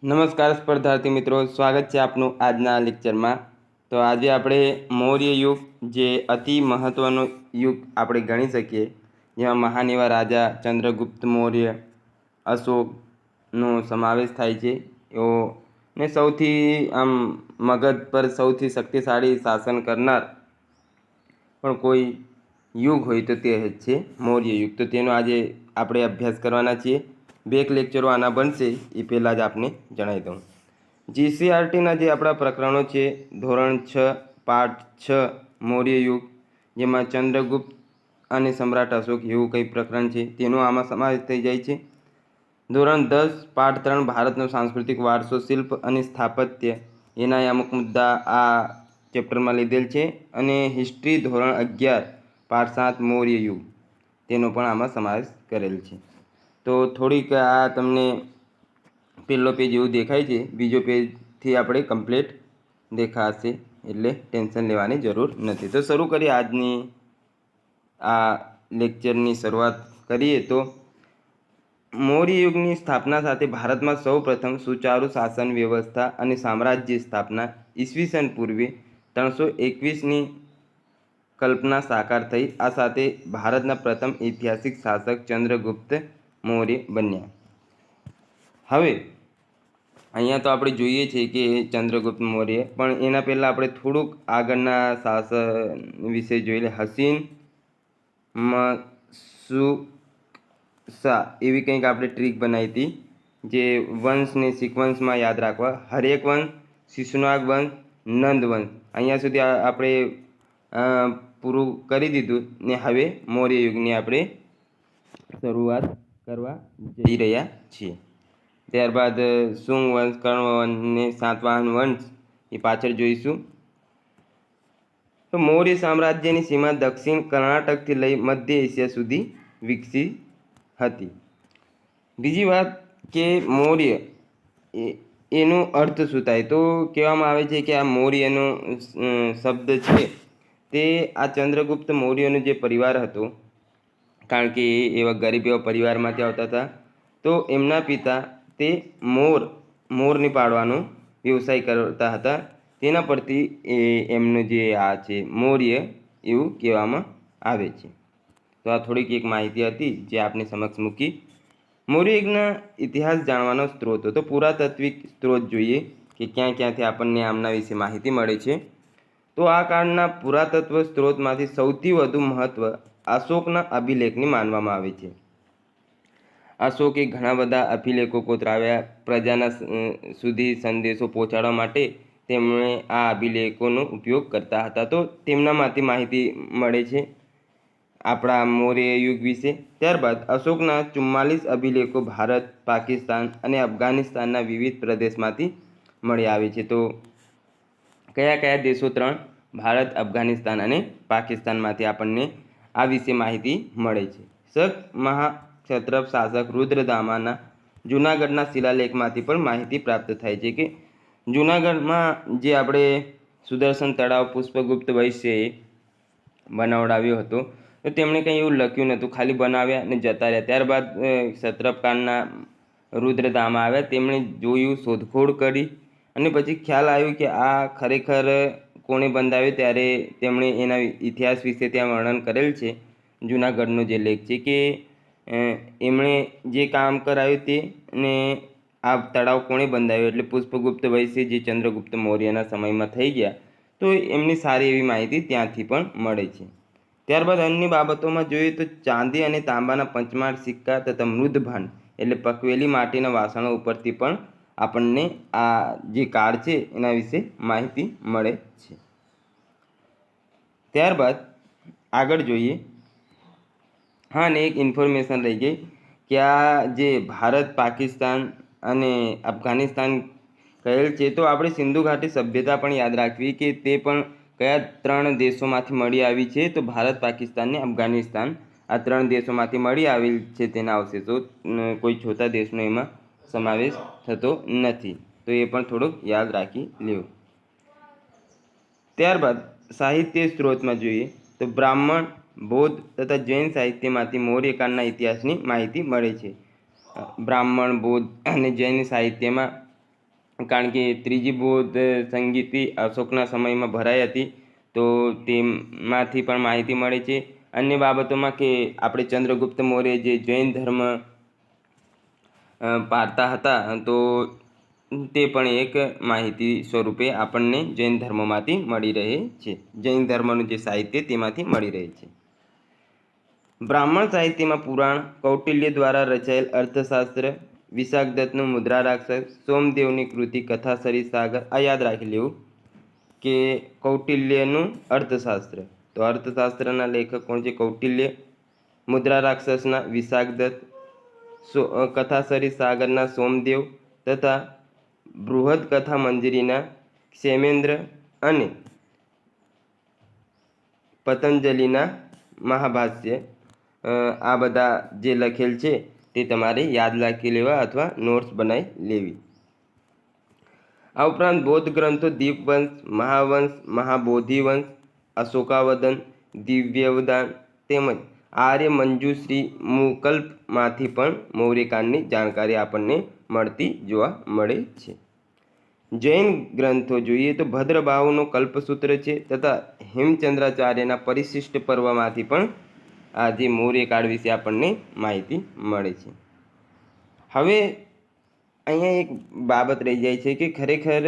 નમસ્કાર સ્પર્ધાર્થી મિત્રો, સ્વાગત છે આપનું આજના લેક્ચરમાં। તો આજે આપણે મૌર્ય યુગ જે અતિ મહત્ત્વનો યુગ આપણે ગણી શકીએ, જેમાં મહાન એવા રાજા ચંદ્રગુપ્ત મૌર્ય, અશોકનો સમાવેશ થાય છે। એવો ને સૌથી આમ મગધ પર સૌથી શક્તિશાળી શાસન કરનાર પણ કોઈ યુગ હોય તો તે જ છે મૌર્ય યુગ। તો તેનો આજે આપણે અભ્યાસ કરવાના છીએ। બે એક લેક્ચરો આના બનશે એ પહેલાં જ આપને જણાવી દઉં। જીસીઆરટીના જે આપણા પ્રકરણો છે, ધોરણ 6 પાઠ 6 મૌર્ય યુગ, જેમાં ચંદ્રગુપ્ત અને સમ્રાટ અશોક એવું કંઈ પ્રકરણ છે તેનો આમાં સમાવેશ થઈ જાય છે। ધોરણ 10 પાઠ 3 ભારતનો સાંસ્કૃતિક વારસો, શિલ્પ અને સ્થાપત્ય, એના અમુક મુદ્દા આ ચેપ્ટરમાં લીધેલ છે। અને હિસ્ટ્રી ધોરણ 11 પાઠ 7 મૌર્ય યુગ, તેનો પણ આમાં સમાવેશ કરેલ છે। તો થોડીક આ તમને પહેલો પેજ એવું દેખાય છે, બીજો પેજથી આપણે કમ્પ્લીટ દેખાશે, એટલે ટેન્શન લેવાની જરૂર નથી। તો શરૂ કરીએ આજની આ લેક્ચરની શરૂઆત કરીએ તો મૌર્ય યુગની સ્થાપના સાથે ભારતમાં સૌ પ્રથમ સુચારુ શાસન વ્યવસ્થા અને સામ્રાજ્ય સ્થાપના ઈસવીસન પૂર્વે 321ની કલ્પના સાકાર થઈ। આ સાથે ભારતના પ્રથમ ઐતિહાસિક શાસક ચંદ્રગુપ્ત મૌર્ય બન્યા। હવે અહીંયા તો આપણે જોઈએ છીએ કે ચંદ્રગુપ્ત મૌર્ય, પણ એના પહેલાં આપણે થોડુંક આગળના શાસન વિશે જોઈ લે। હસીન મશૂકા એવી કંઈક આપણે ટ્રીક બનાવી હતી, જે વંશને સિક્વન્સમાં યાદ રાખવા। હરેક વંશ, શિશુનાગ વંશ, નંદ વંશ, અહીંયા સુધી આપણે પૂરું કરી દીધું ને હવે મૌર્ય યુગની આપણે શરૂઆત કરવા જઈ રહ્યા છીએ। ત્યારબાદ શુંગ વંશ, કર્ણ વંશ ને સાતવાહન વંશ એ પાછળ જોઈશું। તો મૌર્ય સામ્રાજ્યની સીમા દક્ષિણ કર્ણાટકથી લઈ મધ્ય એશિયા સુધી વિકસી હતી। બીજી વાત કે મૌર્ય એનો અર્થ શું થાય, તો કહેવામાં આવે છે કે આ મૌર્યનો શબ્દ છે તે આ ચંદ્રગુપ્ત મૌર્યનો જે પરિવાર હતો, કારણ કે એવા ગરીબ એવા પરિવારમાંથી આવતા હતા, તો એમના પિતા તે મોરની પાળવાનો વ્યવસાય કરતા હતા। તેના પરથી એમનું જે આ છે મૌર્ય એવું કહેવામાં આવે છે। તો આ થોડીક એક માહિતી હતી જે આપની સમક્ષ મૂકી। મૌર્ય યુગના ઇતિહાસ જાણવાનો સ્ત્રોતો, તો પુરાતાત્વિક સ્ત્રોત જોઈએ કે ક્યાં ક્યાંથી આપણને આમના વિશે માહિતી મળે છે। તો આ કાળના પુરાતત્વ સ્ત્રોતમાંથી સૌથી વધુ મહત્ત્વ અશોકના અભિલેખની માનવામાં આવે છે। અશોકે ઘણા બધા અભિલેખો કોતરાવ્યા। પ્રજાના સુધી સંદેશો પહોંચાડવા માટે તેમણે આ અભિલેખોનો ઉપયોગ કરતા હતા। તો તેમનામાંથી માહિતી મળે છે આપણા મૌર્ય યુગ વિશે। ત્યારબાદ અશોકના 44 અભિલેખો ભારત, પાકિસ્તાન અને અફઘાનિસ્તાનના વિવિધ પ્રદેશમાંથી મળી આવે છે। તો કયા કયા દેશો? 3, ભારત, અફઘાનિસ્તાન અને પાકિસ્તાનમાંથી આપણને આ વિશે માહિતી મળે છે। શક મહાક્ષત્રપ શાસક રુદ્રદામાના જૂનાગઢના શિલાલેખમાંથી પણ માહિતી પ્રાપ્ત થાય છે કે જૂનાગઢમાં જે આપણે સુદર્શન તળાવ પુષ્પગુપ્ત વૈશ્યએ બનાવડાવ્યો હતો, તો તેમણે કંઈ એવું લખ્યું નહોતું, ખાલી બનાવ્યા અને જતા રહ્યા। ત્યારબાદ ક્ષત્રપકાળના રુદ્રદામા આવ્યા, તેમણે જોયું, શોધખોળ કરી અને પછી ખ્યાલ આવ્યો કે આ ખરેખર કોણે બંધાવ્યો। ત્યારે તેમણે એના ઇતિહાસ વિશે ત્યાં વર્ણન કરેલ છે, જૂનાગઢનો જે લેખ છે, કે એમણે જે કામ કરાવ્યું તે ને આ તળાવ કોણે બંધાવ્યો, એટલે પુષ્પગુપ્ત વૈશ્ય જે ચંદ્રગુપ્ત મૌર્યના સમયમાં થઈ ગયા। તો એમની સારી એવી માહિતી ત્યાંથી પણ મળે છે। ત્યારબાદ અન્ય બાબતોમાં જોઈએ તો ચાંદી અને તાંબાના પંચમાળ સિક્કા તથા મૃદભાંડ એટલે પકવેલી માટીના વાસણો ઉપરથી પણ આપણને આ જે કાળ છે એના વિશે માહિતી મળે છે। ત્યારબાદ આગળ જોઈએ, હા, ને એક ઇન્ફોર્મેશન રહી ગઈ કે આ જે ભારત, પાકિસ્તાન અને અફઘાનિસ્તાન કહેલ છે, તો આપણે સિંધુ ઘાટી સભ્યતા પણ યાદ રાખવી કે તે પણ કયા 3 દેશોમાંથી મળી આવી છે, તો ભારત, પાકિસ્તાન ને અફઘાનિસ્તાન આ 3 દેશોમાંથી મળી આવેલ છે તેના અવશેષો, કોઈ છોટા દેશનો એમાં સમાવેશ થતો નથી, તો એ પણ થોડુંક યાદ રાખી લેવું। ત્યારબાદ સાહિત્ય સ્ત્રોતમાં જોઈએ તો બ્રાહ્મણ, બૌદ્ધ તથા જૈન સાહિત્યમાંથી મૌર્યકાળના ઇતિહાસની માહિતી મળે છે। બ્રાહ્મણ, બૌદ્ધ અને જૈન સાહિત્યમાં કારણ કે ત્રીજી બૌદ્ધ સંગીતિ અશોકના સમયમાં ભરાઈ હતી, તો તેમાંથી પણ માહિતી મળે છે. અન્ય બાબતોમાં કે આપણે ચંદ્રગુપ્ત મૌર્ય જે જૈન ધર્મ પાળતા હતા, તો તે પણ એક માહિતી સ્વરૂપે આપણને જૈન ધર્મમાંથી મળી રહે છે. જૈન ધર્મનું જે સાહિત્ય તેમાંથી મળી રહે છે. બ્રાહ્મણ સાહિત્યમાં પુરાણ, કૌટિલ્ય દ્વારા રચાયેલ અર્થશાસ્ત્ર, વિશાખદત્તનું મુદ્રા રાક્ષસ, સોમદેવની કૃતિ કથાસરી સાગર, આ યાદ રાખી લેવું કે કૌટિલ્યનું અર્થશાસ્ત્ર, તો અર્થશાસ્ત્રના લેખક કોણ છે? કૌટિલ્ય. મુદ્રા રાક્ષસના વિશાખદત્ત, કથાસરી સાગરના સોમદેવ તથા બૃહદ કથા મંજરીના ક્ષેમેન્દ્ર અને પતંજલિના મહાભાષ્ય, આ બધા જે લખેલ છે તે તમારે યાદ રાખી લેવા અથવા નોટ્સ બનાવી લેવી. આ ઉપરાંત બૌદ્ધ ગ્રંથો દીપવંશ, મહાવંશ, મહાબોધિવંશ, અશોકાવદન, દિવ્યવદાન તેમજ આર્ય મંજુશ્રી મુકલ્પમાંથી પણ મૌર્યકાળની જાણકારી આપણને મળતી જોવા મળે છે. જૈન ગ્રંથો જોઈએ તો ભદ્રબાહુનો કલ્પસૂત્ર છે તથા હેમચંદ્રાચાર્યના પરિશિષ્ટ પર્વમાંથી પણ આ જે મૌર્યકાળ વિશે આપણને માહિતી મળે છે. હવે અહીંયા એક બાબત રહી જાય છે કે ખરેખર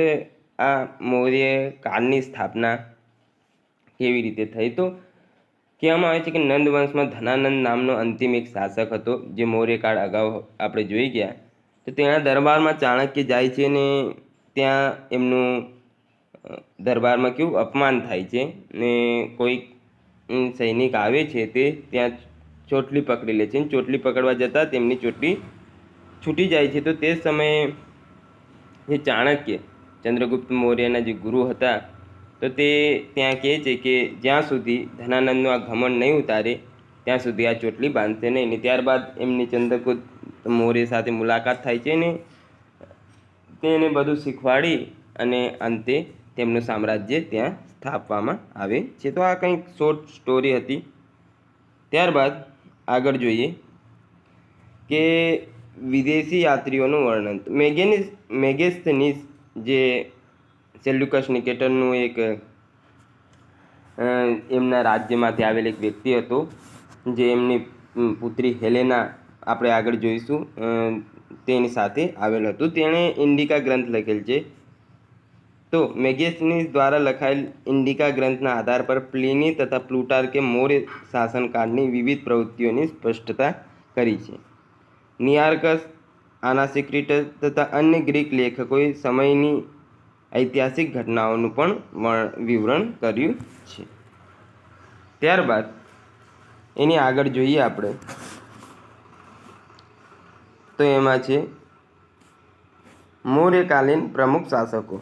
આ મૌર્ય કાળની સ્થાપના કેવી રીતે થઈ? તો કહેવામાં આવે છે કે નંદ વંશમાં ધનાનંદ નામનો અંતિમ એક શાસક હતો, જે મૌર્યકાળ અગાઉ આપણે જોઈ ગયા. તો તેના દરબારમાં ચાણક્ય જાય છે ને ત્યાં એમનું દરબારમાં કેવું અપમાન થાય છે ને કોઈક સૈનિક આવે છે તે ત્યાં ચોટલી પકડી લે છે. ચોટલી પકડવા જતાં તેમની ચોટલી છૂટી જાય છે. તો તે સમયે જે ચાણક્ય ચંદ્રગુપ્ત મૌર્યના જે ગુરુ હતા, તો તે ત્યાં કહે છે કે જ્યાં સુધી ધનાનંદનું આ ઘમંડ નહીં ઉતારે ત્યાં સુધી આ ચોટલી બાંધશે નહીં. ને ત્યારબાદ એમની ચંદ્રગુપ્ત મૌર્ય સાથે મુલાકાત થાય છે ને તેને બધું શીખવાડી અને અંતે તેમનું સામ્રાજ્ય ત્યાં સ્થાપવામાં આવે છે. તો આ કંઈક શોર્ટ સ્ટોરી હતી. ત્યારબાદ આગળ જોઈએ કે વિદેશી યાત્રીઓનું વર્ણન. મેગેસ્થનીસ જે સેલ્યુકસ નિકેટરનું એક એમના રાજ્યમાંથી આવેલ એક વ્યક્તિ હતો, જે એમની પુત્રી હેલેના આપણે આગળ જોઈશું તેની સાથે આવેલ હતું. તેણે ઇન્ડિકા ગ્રંથ લખેલ છે. તો મેગેસ્થનીસ દ્વારા લખાયેલ ઇન્ડિકા ગ્રંથના આધાર પર પ્લિની તથા પ્લુટાર્કે મૌર્ય શાસનકાળની વિવિધ પ્રવૃત્તિઓની સ્પષ્ટતા કરી છે. નિયાર્કસ, આનાસિક્રિટસ તથા અન્ય ગ્રીક લેખકોએ સમયની ઐતિહાસિક ઘટનાઓનું પણ વિવરણ કર્યું છે. ત્યારબાદ એની આગળ જોઈએ આપણે તો એમાં છે મૌર્યકાલીન પ્રમુખ શાસકો.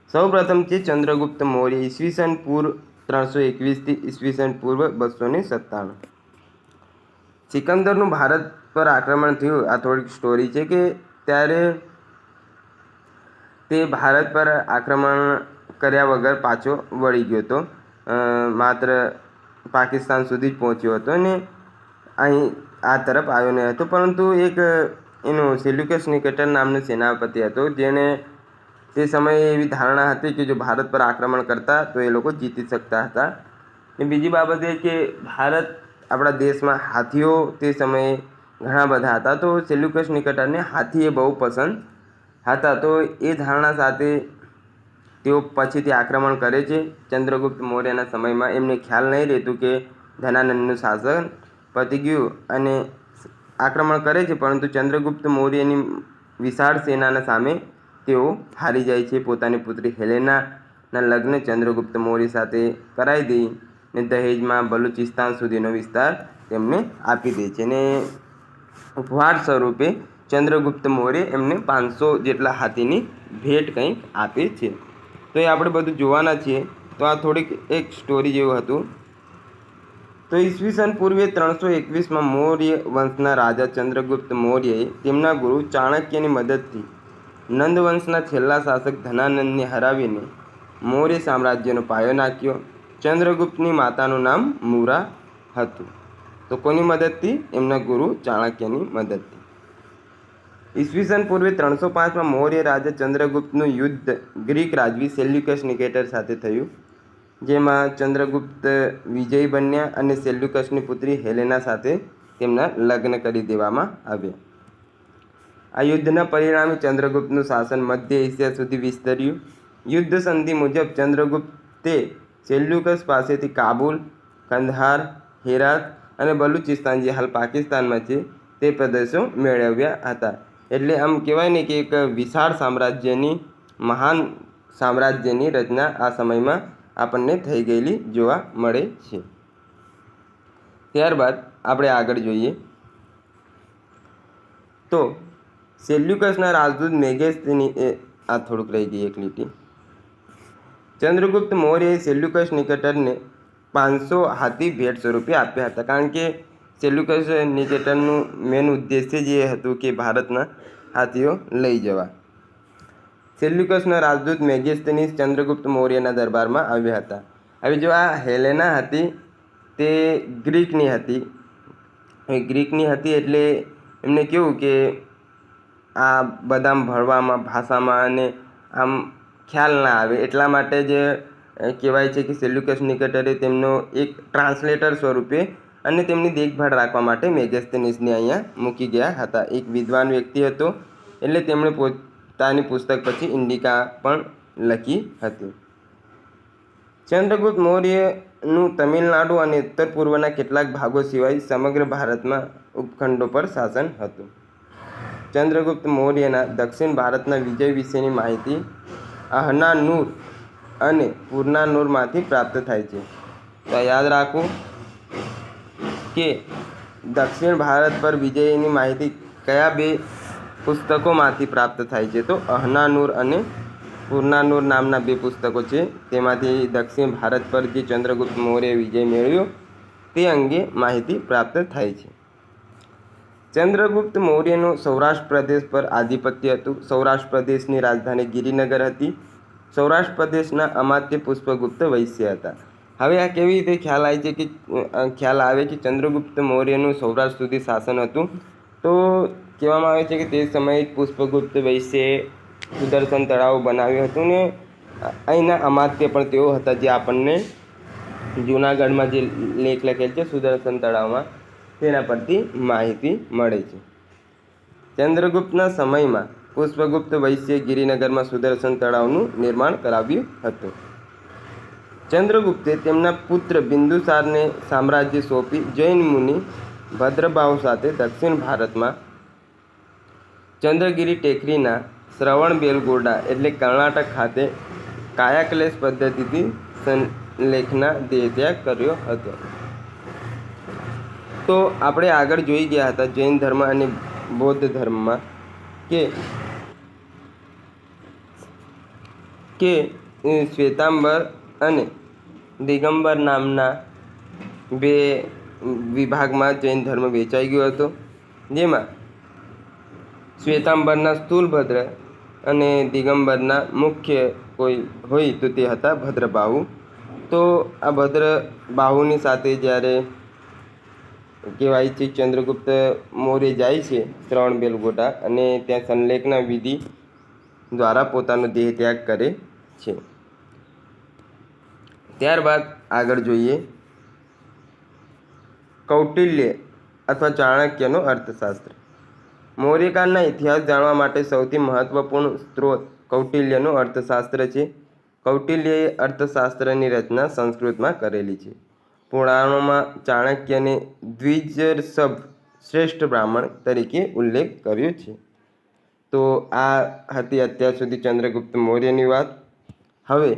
સૌપ્રથમ છે ચંદ્રગુપ્ત મૌર્ય, ઈસવીસન પૂર્વ 321 ઈસવીસન પૂર્વ 297. સિકંદરનું ભારત પર આક્રમણ થયું. આ થોડીક સ્ટોરી છે કે ત્યારે તે ભારત પર આક્રમણ કર્યા વગર પાછો વળી ગયો હતો, માત્ર પાકિસ્તાન સુધી જ પહોંચ્યો હતો અને અહીં આ તરફ આવ્યો નહીં હતો. પરંતુ એક એનો સેલ્યુકસ નિકેટર નામનો સેનાપતિ હતો, જેણે તે સમયે એવી ધારણા હતી કે જો ભારત પર આક્રમણ કરતા તો એ લોકો જીતી શકતા હતા. ને બીજી બાબત એ કે ભારત આપણા દેશમાં હાથીઓ તે સમયે ઘણા બધા હતા, તો સેલ્યુકસ નિકેટરને હાથીએ બહુ પસંદ હતા. તો એ ધારણા સાથે તેઓ પછીથી આક્રમણ કરે છે. ચંદ્રગુપ્ત મૌર્યના સમયમાં એમને ખ્યાલ નહીં રહેતું કે ધનાનંદનું શાસન પતી ગયું અને આક્રમણ કરે છે, પરંતુ ચંદ્રગુપ્ત મૌર્યની વિશાળ સેનાના સામે તેઓ હારી જાય છે. પોતાની પુત્રી હેલેનાના લગ્ન ચંદ્રગુપ્ત મૌર્ય સાથે કરાવી દઈ ને દહેજમાં બલુચિસ્તાન સુધીનો વિસ્તાર તેમને આપી દે છે. ને ઉપહાર સ્વરૂપે ચંદ્રગુપ્ત મૌર્ય એમને 500 જેટલા હાથીની ભેટ કંઈક આપે છે. તો એ આપણે બધું જોવાના છીએ. તો આ થોડીક એક સ્ટોરી જેવું હતું. તો ઈસવીસન પૂર્વે 321માં મૌર્ય વંશના રાજા ચંદ્રગુપ્ત મૌર્યએ તેમના ગુરુ ચાણક્યની મદદથી નંદ વંશના છેલ્લા શાસક ધનાનંદને હરાવીને મૌર્ય સામ્રાજ્યનો પાયો નાખ્યો. ચંદ્રગુપ્તની માતાનું નામ મૂરા હતું. તો કોની મદદથી? એમના ગુરુ ચાણક્યની મદદથી. ઈસવીસન પૂર્વે 305માં મૌર્ય રાજા ચંદ્રગુપ્તનું યુદ્ધ ગ્રીક રાજવી સેલ્યુકસ નિકેટર સાથે થયું, જેમાં ચંદ્રગુપ્ત વિજયી બન્યા અને સેલ્યુકસની પુત્રી હેલેના સાથે તેમના લગ્ન કરી દેવામાં આવ્યા. આ યુદ્ધના પરિણામે ચંદ્રગુપ્તનું શાસન મધ્ય એશિયા સુધી વિસ્તર્યું. યુદ્ધ સંધિ મુજબ ચંદ્રગુપ્તે સેલ્યુકસ પાસેથી કાબુલ, કંદહાર, હેરાત અને બલુચિસ્તાન, જે હાલ પાકિસ્તાનમાં છે, તે પ્રદેશો મેળવ્યા હતા. એટલે આમ કહેવાય ને કે એક વિશાળ સામ્રાજ્યની, મહાન સામ્રાજ્યની રચના આ સમયમાં આપણને થઈ ગયેલી જોવા મળે છે. ત્યારબાદ આપણે આગળ જોઈએ તો સેલ્યુકસના રાજદૂત મેગેસ્તીની આ થોડુંક રહી ગઈ એક લીટી. ચંદ્રગુપ્ત મૌર્યએ સેલ્યુકસ નિકેટરને 500 હાથી ભેટ સ્વરૂપે આપ્યા હતા, કારણ કે સેલ્યુકસ નિકેટરનું મેન ઉદ્દેશ્ય જે હતું કે ભારતના હાથીઓ લઈ જવા. સેલ્યુકસના રાજદૂત મેગેસ્તીનીસ ચંદ્રગુપ્ત મૌર્યના દરબારમાં આવ્યા હતા. હવે જો આ હેલેના હતી તે ગ્રીકની હતી. ગ્રીકની હતી એટલે એમને કેવું કે આ બધામ ભણવામાં, ભાષામાં અને આમ ખ્યાલ ના આવે, એટલા માટે જ કહેવાય છે કે સેલ્યુકસ નિકેટરે તેમનો એક ટ્રાન્સલેટર સ્વરૂપે અને તેમની દેખભાળ રાખવા માટે મેગેસ્તીનીસને અહીંયા મૂકી ગયા હતા. એક વિદ્વાન વ્યક્તિ હતો, એટલે તેમણે પોતાની પુસ્તક પછી ઇન્ડિકા પણ લખી હતી. ચંદ્રગુપ્ત મૌર્યનું તમિલનાડુ અને ઉત્તર પૂર્વના કેટલાક ભાગો સિવાય સમગ્ર ભારતમાં ઉપખંડો પર શાસન હતું. ચંદ્રગુપ્ત મૌર્યના દક્ષિણ ભારતના વિજય વિશેની માહિતી અહનાનુર અને પુરનાનુરમાંથી પ્રાપ્ત થાય છે. તો યાદ રાખવું કે દક્ષિણ ભારત પર વિજયની માહિતી કયા બે પુસ્તકોમાંથી પ્રાપ્ત થાય છે? તો અહનાનુર અને પુરનાનુર નામના બે પુસ્તકો છે. તેમાંથી દક્ષિણ ભારત પર જે ચંદ્રગુપ્ત મૌર્ય વિજય મેળવ્યો તે અંગે માહિતી પ્રાપ્ત થાય છે. ચંદ્રગુપ્ત મૌર્યનું સૌરાષ્ટ્ર પ્રદેશ પર આધિપત્ય હતું. સૌરાષ્ટ્ર પ્રદેશની રાજધાની ગિરિનગર હતી. સૌરાષ્ટ્ર પ્રદેશના અમાત્ય પુષ્પગુપ્ત વૈશ્ય હતા. હવે આ કેવી રીતે ખ્યાલ આવે કે ચંદ્રગુપ્ત મૌર્યનું સૌરાષ્ટ્ર સુધી શાસન હતું? તો કહેવામાં આવે છે કે તે સમયે પુષ્પગુપ્ત વૈશ્યએ સુદર્શન તળાવ બનાવ્યું હતું ને અહીંના અમાત્ય પણ તેઓ હતા, જે આપણને જૂનાગઢમાં જે લેખ લખેલ છે સુદર્શન તળાવમાં, તેના પરથી માહિતી મળે છે. ચંદ્રગુપ્તના સમયમાં પુષ્પગુપ્ત વૈશ્યએ ગિરિનગરમાં સુદર્શન તળાવનું નિર્માણ કરાવ્યું હતું. ચંદ્રગુપ્તે તેમના પુત્ર બિંદુસારને સામ્રાજ્ય સોંપી જૈન મુનિ ભદ્રબાહુ સાથે દક્ષિણ ભારતમાં ચંદ્રગિરી ટેકરીના શ્રવણબેલગોડા એટલે કર્ણાટક ખાતે કાયાક્લેશ પદ્ધતિથી સંલેખના દેહત્યાગ કર્યો હતો. તો આપણે આગળ જોઈ ગયા હતા જૈન ધર્મ અને બૌદ્ધ ધર્મમાં કે શ્વેતાંબર અને દિગંબર નામના બે વિભાગમાં જૈન ધર્મ વહેંચાઈ ગયો હતો, જેમાં શ્વેતાંબરના સ્થૂલભદ્ર અને દિગંબરના મુખ્ય કોઈ હોય તો તે હતા ભદ્રબાહુ. તો આ ભદ્રબાહુની સાથે જ્યારે કહેવાય છે ચંદ્રગુપ્ત મૌર્ય જાય છે શ્રવણબેલગોડા અને ત્યાં સંલેખના વિધિ દ્વારા પોતાનો દેહ ત્યાગ કરે છે. ત્યારબાદ આગળ જોઈએ કૌટિલ્ય અથવા ચાણક્યનો અર્થશાસ્ત્ર. મૌર્યકાળના ઇતિહાસ જાણવા માટે સૌથી મહત્વપૂર્ણ સ્ત્રોત કૌટિલ્યનો અર્થશાસ્ત્ર છે. કૌટિલ્યએ અર્થશાસ્ત્રની રચના સંસ્કૃતમાં કરેલી છે. પુરાણોમાં ચાણક્યને દ્વિજસભ શ્રેષ્ઠ બ્રાહ્મણ તરીકે ઉલ્લેખ કર્યો છે. તો આ હતી અત્યાર સુધી ચંદ્રગુપ્ત મૌર્યની વાત. હવે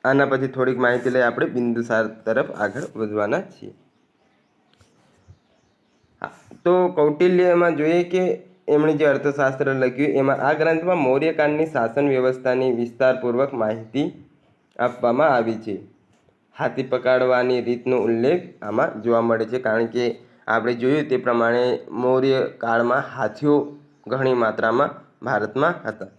આના પછી થોડીક માહિતી લઈ આપણે બિંદુસાર તરફ આગળ વધવાના છીએ. તો કૌટિલ્યમાં જોઈએ કે એમણે જે અર્થશાસ્ત્ર લખ્યું એમાં આ ગ્રંથમાં મૌર્યકાળની શાસન વ્યવસ્થાની વિસ્તારપૂર્વક માહિતી આપવામાં આવી છે. હાથી પકડવાની રીતનો ઉલ્લેખ આમાં જોવા મળે છે, કારણ કે આપણે જોયું તે પ્રમાણે મૌર્ય કાળમાં હાથીઓ ઘણી માત્રામાં ભારતમાં હતા.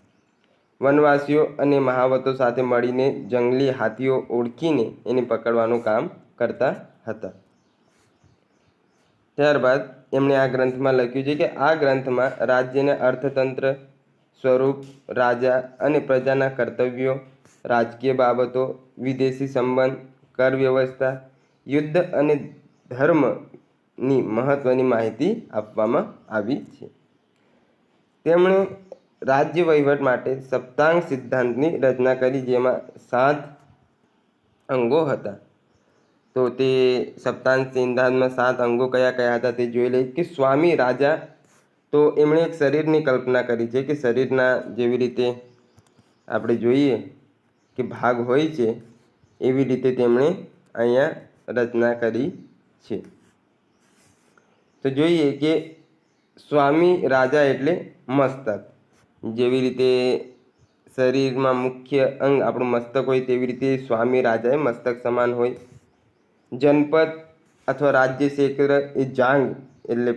વનવાસીઓ અને મહાવતો સાથે મળીને જંગલી હાથીઓ ઓળખીને એને પકડવાનું કામ કરતા હતા. ત્યારબાદ એમણે આ ગ્રંથમાં લખ્યું છે કે આ ગ્રંથમાં રાજ્યને અર્થતંત્ર, સ્વરૂપ, રાજા અને પ્રજાના કર્તવ્યો, રાજકીય બાબતો, વિદેશી સંબંધ, કર વ્યવસ્થા, યુદ્ધ અને ધર્મની મહત્વની માહિતી આપવામાં આવી છે. તેમણે રાજ્ય વહીવટ માટે સપ્તાંગ સિદ્ધાંતની રચના કરી, જેમાં 7 અંગો હતા. તો તે સપ્તાંગ સિદ્ધાંતમાં 7 અંગો કયા કયા હતા તે જોઈ લઈએ. કે સ્વામી રાજા, તો એમણે એક શરીરની કલ્પના કરી છે કે શરીરના જેવી રીતે આપણે જોઈએ કે ભાગ હોય છે એવી રીતે તેમણે અહીંયા રચના કરી છે. તો જોઈએ કે સ્વામી રાજા એટલે મસ્તક, જેવી રીતે શરીરમાં મુખ્ય અંગ આપણું મસ્તક હોય તેવી રીતે સ્વામી રાજા એ મસ્તક સમાન હોય. જનપદ અથવા રાજ્ય ક્ષેત્ર એ જાંગ એટલે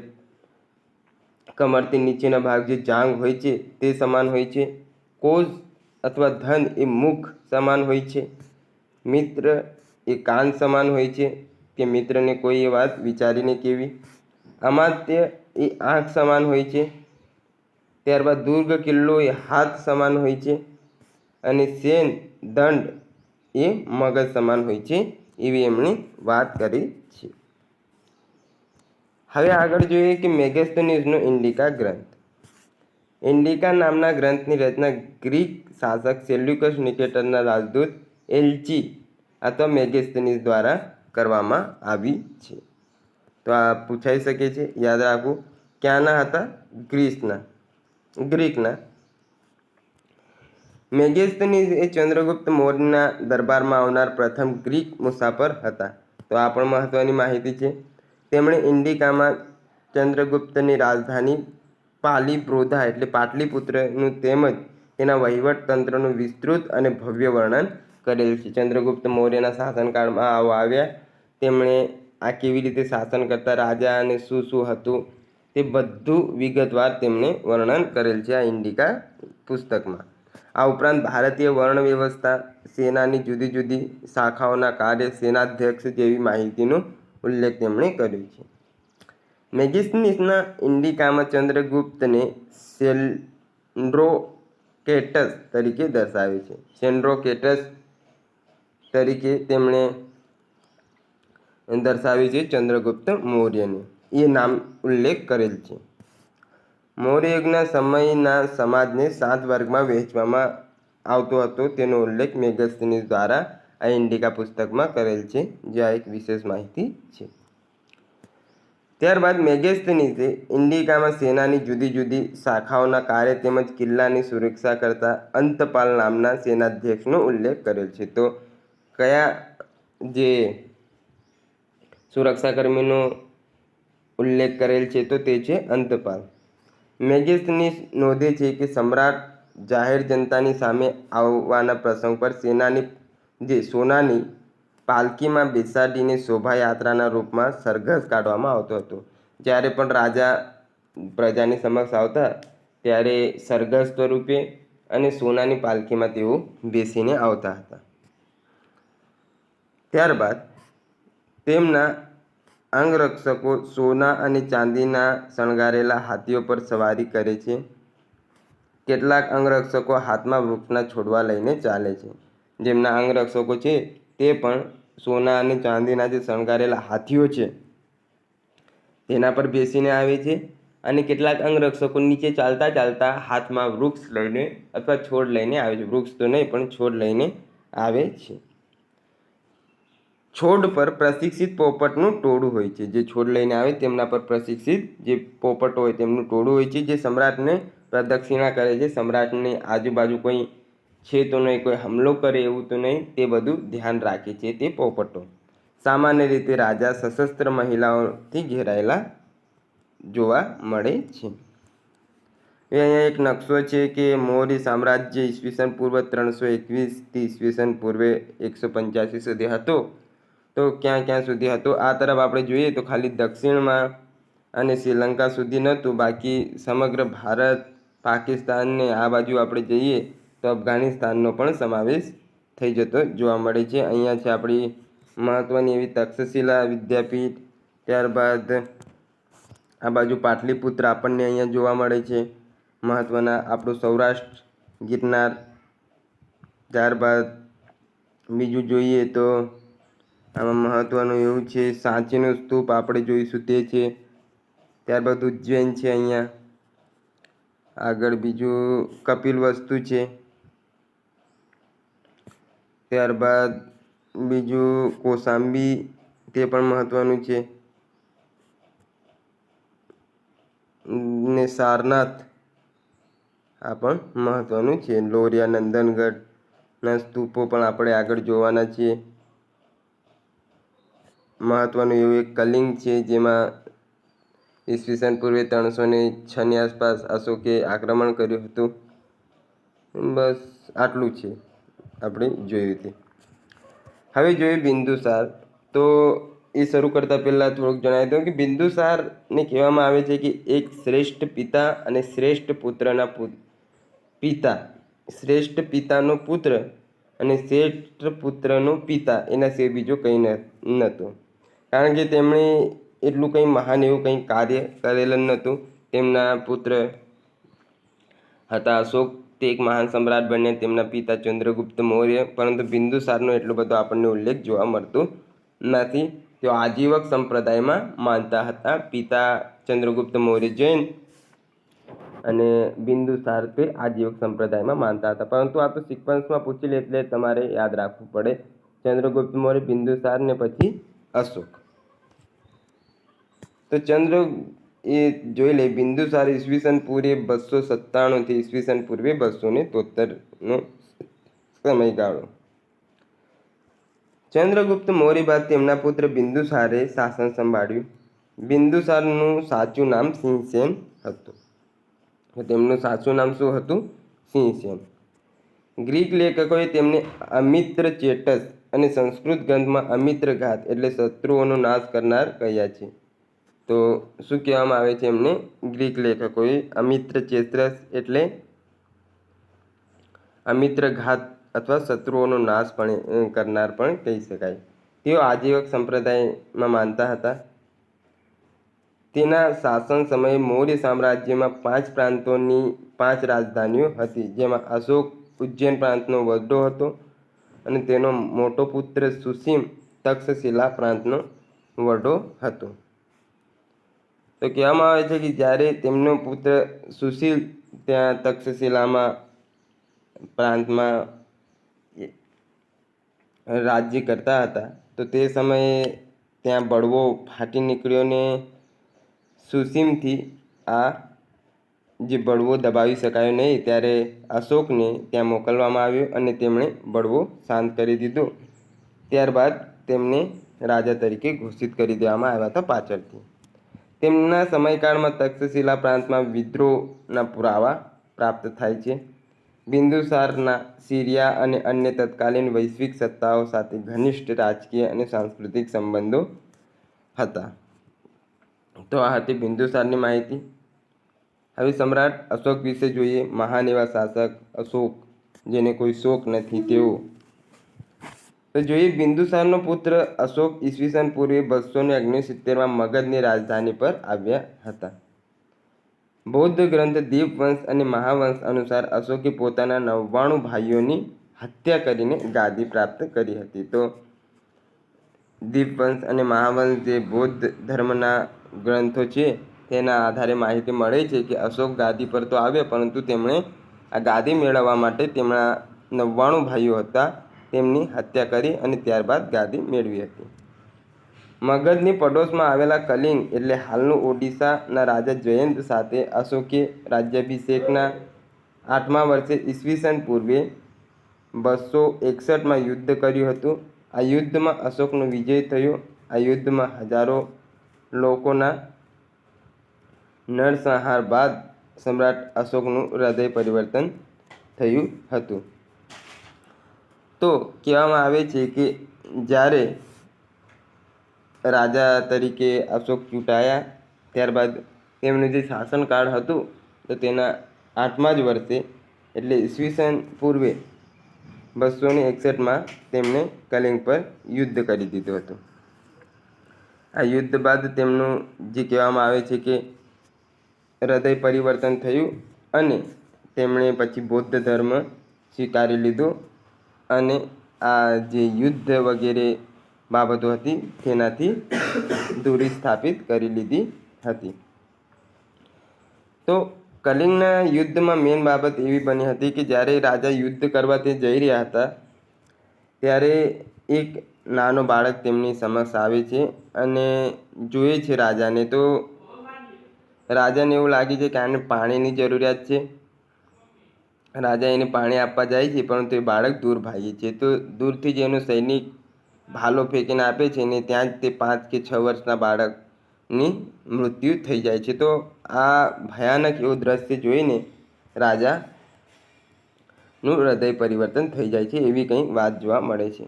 કમરથી નીચેના ભાગ જે જાંગ હોય છે તે સમાન હોય છે. કોષ અથવા ધન એ મુખ સમાન હોય છે. મિત્ર એ કાન સમાન હોય છે કે મિત્રને કોઈ એ વાત વિચારીને કહેવી. અમાત્ય એ આંખ સમાન હોય છે. ત્યારબાદ દુર્ગ કિલ્લો એ હાથ સમાન હોય છે. અને સેન દંડ એ મગજ સમાન હોય છે એવી એમણે વાત કરી છે. હવે આગળ જોઈએ કે મેગેસ્થનીઝનો ઇન્ડિકા ગ્રંથ. ઇન્ડિકા નામના ગ્રંથની રચના ગ્રીક શાસક સેલ્યુકસ નિકેટરના રાજદૂત એલ્ચી અથવા મેગેસ્થનીઝ દ્વારા કરવામાં આવી છે. તો આ પૂછાઈ શકે છે, યાદ રાખવું. ક્યાંના હતા? ગ્રીકના. મેગેસ્થનીઝ એ ચંદ્રગુપ્ત મૌર્યના દરબારમાં આવનાર પ્રથમ ગ્રીક મુસાફર હતા. તો આ પણ મહત્વની માહિતી છે. તેમણે ઇન્ડિકામાં ચંદ્રગુપ્તની રાજધાની પાલીપ્રોધા એટલે પાટલીપુત્રનું તેમજ તેના વહીવટ તંત્રનું વિસ્તૃત અને ભવ્ય વર્ણન કરેલ છે. ચંદ્રગુપ્ત મૌર્યના શાસનકાળમાં આવ્યા, તેમણે આ કેવી રીતે શાસન કરતા, રાજા અને શું શું હતું તે બધું વિગતવાર તેમણે વર્ણન કરેલ છે આ ઇન્ડિકા પુસ્તકમાં. આ ઉપરાંત ભારતીય વર્ણ વ્યવસ્થા, સેનાની જુદી જુદી શાખાઓના કાર્ય, સેનાધ્યક્ષ જેવી માહિતીનો ઉલ્લેખ તેમણે કર્યો છે. મેગેસ્થનીસના ઇન્ડિકામાં ચંદ્રગુપ્તને સેન્ડ્રોકેટસ તરીકે દર્શાવે છે. સેન્ડ્રોકેટસ તરીકે તેમણે દર્શાવ્યું છે ચંદ્રગુપ્ત મૌર્યને, એ નામ ઉલ્લેખ કરેલ છે. મૌર્ય યુગના સમયના સમાજને 7 વર્ગમાં વહેંચવામાં આવતો હતો તેનો ઉલ્લેખ મેગેસ્થનીસ દ્વારા આ ઇન્ડિકા પુસ્તકમાં કરેલ છે, જે આ એક વિશેષ માહિતી છે. ત્યારબાદ મેગેસ્થનીસે ઇન્ડિકામાં સેનાની જુદી જુદી શાખાઓના કાર્ય તેમજ કિલ્લાની સુરક્ષા કરતા અંતપાલ નામના સેનાધ્યક્ષનો ઉલ્લેખ કરેલ છે. તો કયા જે સુરક્ષાકર્મીનો ઉલ્લેખ કરેલ છે તો તે છે અંતપાલ. મેગેસ્થનીસ નોંધે છે કે સમ્રાટ જાહેર જનતાની સામે આવવાના પ્રસંગ પર સોનાની પાલકીમાં બેસાડીને શોભાયાત્રાના રૂપમાં સરઘસ કાઢવામાં આવતો હતો. જ્યારે પણ રાજા પ્રજાની સમક્ષ આવતા ત્યારે સરઘસ સ્વરૂપે અને સોનાની પાલકીમાં તેઓ બેસીને આવતા હતા. ત્યારબાદ તેમના અંગરક્ષકો સોના અને ચાંદીના શણગારેલા હાથીઓ પર સવારી કરે છે. કેટલાક અંગરક્ષકો હાથમાં વૃક્ષના છોડવા લઈને ચાલે છે. જેમના અંગરક્ષકો છે તે પણ સોના અને ચાંદીના જે શણગારેલા હાથીઓ છે તેના પર બેસીને આવે છે. અને કેટલાક અંગરક્ષકો નીચે ચાલતા ચાલતા હાથમાં વૃક્ષ લઈને અથવા છોડ લઈને આવે છે. વૃક્ષ તો નહીં પણ છોડ લઈને આવે છે. છોડ પર પ્રશિક્ષિત પોપટનું ટોળું હોય છે. જે છોડ લઈને આવે તેમના પર પ્રશિક્ષિત જે પોપટ હોય તેમનું ટોળું હોય છે, જે સમ્રાટને પ્રદક્ષિણા કરે છે. સમ્રાટની આજુબાજુ કોઈ છે તો નહીં, કોઈ હુમલો કરે એવું તો નહીં, તે બધું ધ્યાન રાખે છે તે પોપટો. સામાન્ય રીતે રાજા સશસ્ત્ર મહિલાઓથી ઘેરાયેલા જોવા મળે છે. અહીંયા એક નકશો છે કે મૌર્ય સામ્રાજ્ય ઈસવીસન પૂર્વ 321થી ઈસવીસન પૂર્વે 185 સુધી હતો. તો ક્યાં ક્યાં સુધી હતો આ તરફ આપણે જોઈએ તો ખાલી દક્ષિણમાં અને શ્રીલંકા સુધી નહોતું, બાકી સમગ્ર ભારત, પાકિસ્તાનને આ બાજુ આપણે જઈએ તો અફઘાનિસ્તાનનો પણ સમાવેશ થઈ જતો જોવા મળે છે. અહીંયા છે આપણી મહત્ત્વની એવી તક્ષશિલા વિદ્યાપીઠ, ત્યારબાદ આ બાજુ પાટલીપુત્ર આપણને અહીંયા જોવા મળે છે મહત્ત્વના, આપણું સૌરાષ્ટ્ર, ગિરનાર. ત્યારબાદ બીજું જોઈએ તો આમાં મહત્ત્વનું એવું છે સાંચીનું સ્તૂપ આપણે જોઈશું તે છે. ત્યારબાદ ઉજ્જૈન છે અહીંયા. આગળ બીજું કપિલવસ્તુ છે. ત્યારબાદ બીજું કોસાંબી, તે પણ મહત્ત્વનું છે. ને સારનાથ, આ પણ મહત્ત્વનું છે. લોરિયા, નંદનગઢના સ્તૂપો પણ આપણે આગળ જોવાના છીએ. મહત્ત્વનું એવું એક કલિંગ છે જેમાં ઈસવીસન પૂર્વે 306ની આસપાસ અશોકે આક્રમણ કર્યું હતું. બસ આટલું છે આપણે જોયું તે. હવે જોઈએ બિંદુસાર. તો એ શરૂ કરતાં પહેલાં થોડુંક જણાવી દઉં કે બિંદુસારને કહેવામાં આવે છે કે એક શ્રેષ્ઠ પિતા અને શ્રેષ્ઠ પુત્રના પિતા, શ્રેષ્ઠ પિતાનો પુત્ર અને શ્રેષ્ઠ પુત્રનો પિતા, એના સિવાય બીજું કંઈ નહોતું. કારણ કે તેમણે એટલું કંઈ મહાન એવું કંઈ કાર્ય કરેલું નહોતું. તેમના પુત્ર હતા અશોક, તે એક મહાન સમ્રાટ બન્યા. તેમના પિતા ચંદ્રગુપ્ત મૌર્ય, પરંતુ બિંદુસારનો એટલો બધો આપણને ઉલ્લેખ જોવા મળતો નથી. તેઓ આજીવક સંપ્રદાયમાં માનતા હતા. પિતા ચંદ્રગુપ્ત મૌર્ય જૈન અને બિંદુસાર તે આજીવક સંપ્રદાયમાં માનતા હતા. પરંતુ આ તો સિક્વન્સમાં પૂછી લે એટલે તમારે યાદ રાખવું પડે. ચંદ્રગુપ્ત મૌર્ય, બિંદુસાર ને પછી અશોક. તો એ જોઈ લે. બિંદુસાર ઈસવીસન પૂર્વે 297 ઈસવીસન પૂર્વે 273નો સમયગાળો. ચંદ્રગુપ્ત મૌર્ય બાદ તેમના પુત્ર બિંદુસારે શાસન સંભાળ્યું. બિંદુસારનું સાચું નામ સિંહસેન હતું. તેમનું સાચું નામ શું હતું? સિંહસેન. ગ્રીક લેખકોએ તેમને અમિત્ર ચેટસ અને સંસ્કૃત ગ્રંથમાં અમિત્ર ઘાત એટલે શત્રુઓનો નાશ કરનાર કહ્યા છે. તો શું કહેવામાં આવે છે એમને? ગ્રીક લેખકોએ અમિત્ર ચેતસ એટલે અમિત્ર ઘાત અથવા શત્રુઓનો નાશ પણ કરનાર પણ કહી શકાય. તેઓ આજીવક સંપ્રદાયમાં માનતા હતા. તેના શાસન સમયે મૌર્ય સામ્રાજ્યમાં 5 પ્રાંતોની 5 રાજધાનીઓ હતી, જેમાં અશોક ઉજ્જૈન પ્રાંતનો વડો હતો અને તેનો મોટો પુત્ર સુસીમ તક્ષશિલા પ્રાંતનો વડો હતો. તો કહેવામાં આવે છે કે જ્યારે તેમનો પુત્ર સુશીલ ત્યાં તક્ષશિલામાં પ્રાંતમાં રાજ્ય કરતા હતા, તો તે સમયે ત્યાં બળવો ફાટી નીકળ્યો ને સુસીમથી આ જે બળવો દબાવી શકાયો નહીં, ત્યારે અશોકને ત્યાં મોકલવામાં આવ્યો અને તેમણે બળવો શાંત કરી દીધો. ત્યારબાદ તેમને રાજા તરીકે ઘોષિત કરી દેવામાં આવ્યા હતા પાછળથી. તેમના સમયકાળમાં તક્ષશિલા પ્રાંતમાં વિદ્રોહના પુરાવા પ્રાપ્ત થાય છે. બિંદુસારના સિરિયા અને અન્ય તત્કાલીન વૈશ્વિક સત્તાઓ સાથે ઘનિષ્ઠ રાજકીય અને સાંસ્કૃતિક સંબંધો હતા. તો આ હતી બિંદુસારની માહિતી. હવે સમ્રાટ અશોક વિશે જોઈએ. મહાન એવા શાસક અશોક, જેને કોઈ શોક નથી તેઓ. તો જોઈએ બિંદુસારનો પુત્ર અશોક ઈસવીસન પૂર્વે 269માં મગધની રાજધાની પર આવ્યા હતા. બૌદ્ધ ગ્રંથ દીપવંશ અને મહાવંશ અનુસાર અશોકે પોતાના 99 ભાઈઓની હત્યા કરીને ગાદી પ્રાપ્ત કરી હતી. તો દીપવંશ અને મહાવંશ જે બૌદ્ધ ધર્મના ગ્રંથો છે તેના આધારે માહિતી મળે છે કે અશોક ગાદી પર તો આવ્યા, પરંતુ તેમણે આ ગાદી મેળવવા માટે તેમના 99 ભાઈઓ હતા તેમની હત્યા કરી અને ત્યારબાદ ગાદી મેળવી હતી. મગધની પડોશમાં આવેલા કલિંગ એટલે હાલનું ઓડિશાના રાજા જયંત સાથે અશોકે રાજ્યાભિષેકના 8મા વર્ષે ઈસવીસન પૂર્વે 261માં યુદ્ધ કર્યું હતું. આ યુદ્ધમાં અશોકનો વિજય થયો. આ યુદ્ધમાં હજારો લોકોના નરસંહાર બાદ સમ્રાટ અશોકનું હૃદય પરિવર્તન થયું હતું. તો કહેવામાં આવે છે કે જ્યારે રાજા તરીકે અશોક ચૂંટાયા ત્યારબાદ તેમનું જે શાસનકાળ હતું તો તેના 8મા જ વર્ષે એટલે ઈસવીસન પૂર્વે 261માં તેમણે કલિંગ પર યુદ્ધ કરી દીધું હતું. આ યુદ્ધ બાદ તેમનું જે કહેવામાં આવે છે કે હૃદય પરિવર્તન થયું અને તેમણે પછી બૌદ્ધ ધર્મ સ્વીકારી લીધો અને આ જે યુદ્ધ વગેરે બાબતો હતી તેનાથી દૂરી સ્થાપિત કરી લીધી હતી. તો કલિંગના યુદ્ધમાં મેન બાબત એવી બની હતી કે જ્યારે રાજા યુદ્ધ કરવા તે જઈ રહ્યા હતા ત્યારે એક નાનો બાળક તેમની સમક્ષ આવે છે અને જોઈએ છે રાજાને. તો રાજાને એવું લાગે છે કે આને પાણીની જરૂરિયાત છે. રાજા એને પાણી આપવા જાય છે પરંતુ એ બાળક દૂર ભાગે છે. તો દૂરથી જ એનો સૈનિક ભાલો ફેંકીને આપે છે ને ત્યાં જ તે 5 કે 6 વર્ષના બાળકની મૃત્યુ થઈ જાય છે. તો આ ભયાનક એવું દ્રશ્ય જોઈને રાજાનું હૃદય પરિવર્તન થઈ જાય છે એવી કંઈ વાત જોવા મળે છે.